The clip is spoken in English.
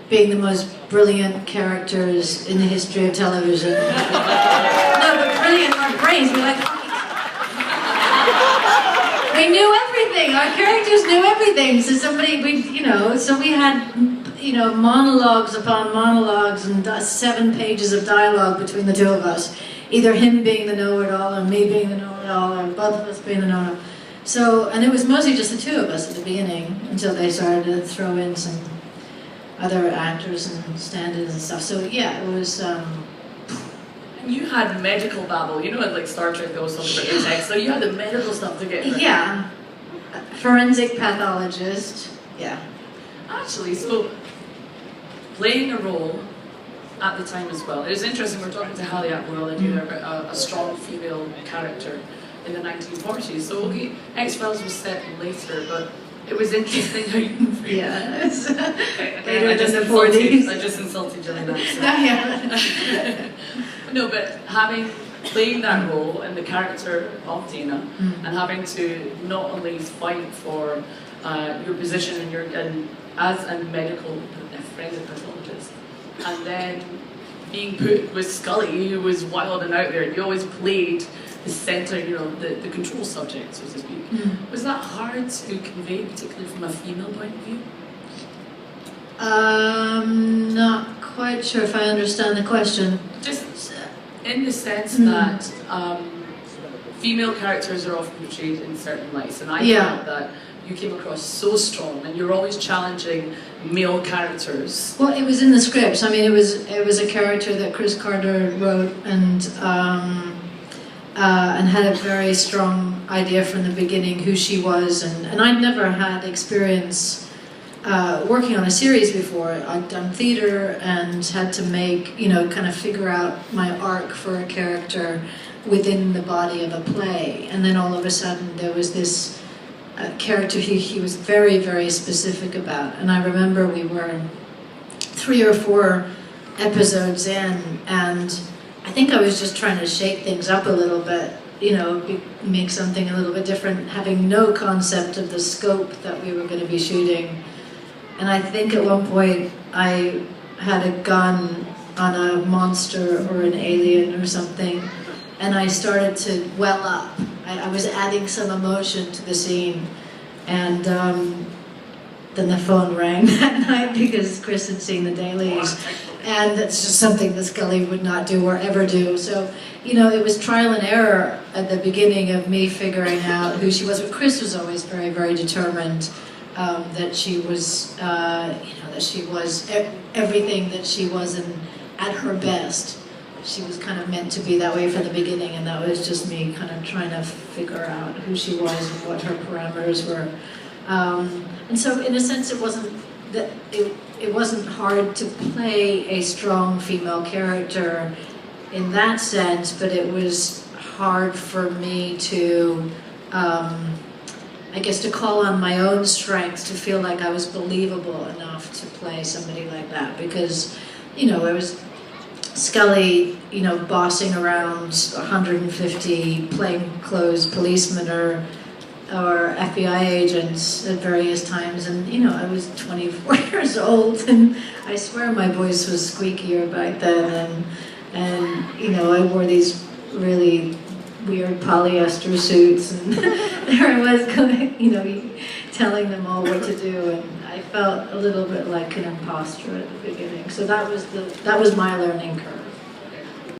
being the most brilliant characters in the history of television. No, but brilliant, our brains were like, we knew everything, our characters knew everything, so so we had, monologues upon monologues and 7 pages of dialogue between the two of us. Either him being the know-it-all or me being the know-it-all or both of us being the know-it-all. So, and it was mostly just the two of us at the beginning until they started to throw in some other actors and stand-ins and stuff. So yeah, it was... You had medical babble, like Star Trek, there was something about the text, so you had the medical stuff to get in. Yeah. Forensic pathologist, yeah. Actually, so playing a role at the time as well. It was interesting, we were talking to Hallie Atwell there about a strong female character in the 1940s. So okay, X-Files was set later, but it was interesting how you... Yeah, it's later than the 40s. I just insulted Gillian. Yeah. No, but playing that role and the character of Dana, and having to not only fight for your position as a medical forensic pathologist, and then being put with Scully, who was wild and out there, and you always played the centre, the control subject, so to speak. Was that hard to convey, particularly from a female point of view? Not quite sure if I understand the question. Just in the sense that female characters are often portrayed in certain lights, and I felt that you came across so strong, and you're always challenging male characters. Well, it was in the script. I mean, it was a character that Chris Carter wrote and had a very strong idea from the beginning who she was, and I'd never had experience working on a series before. I'd done theater and had to make, kind of figure out my arc for a character within the body of a play, and then all of a sudden there was this character he was very, very specific about. And I remember we were 3 or 4 episodes in, and I think I was just trying to shake things up a little bit, make something a little bit different, having no concept of the scope that we were going to be shooting. And I think at one point I had a gun on a monster or an alien or something, and I started to well up. I was adding some emotion to the scene, and then the phone rang that night because Chris had seen the dailies, and that's just something that Scully would not do or ever do. So, it was trial and error at the beginning of me figuring out who she was, but Chris was always very, very determined that she was, that she was everything that she was at her best. She was kind of meant to be that way from the beginning, and that was just me kind of trying to figure out who she was and what her parameters were. And so, in a sense, it wasn't hard to play a strong female character in that sense, but it was hard for me to, I guess, to call on my own strengths to feel like I was believable enough to play somebody like that, because, it was Scully, bossing around 150 plainclothes policemen or FBI agents at various times, and I was 24 years old, and I swear my voice was squeakier back then, and I wore these really weird polyester suits, and there I was going, telling them all what to do, and I felt a little bit like an imposter at the beginning. So that was my learning curve.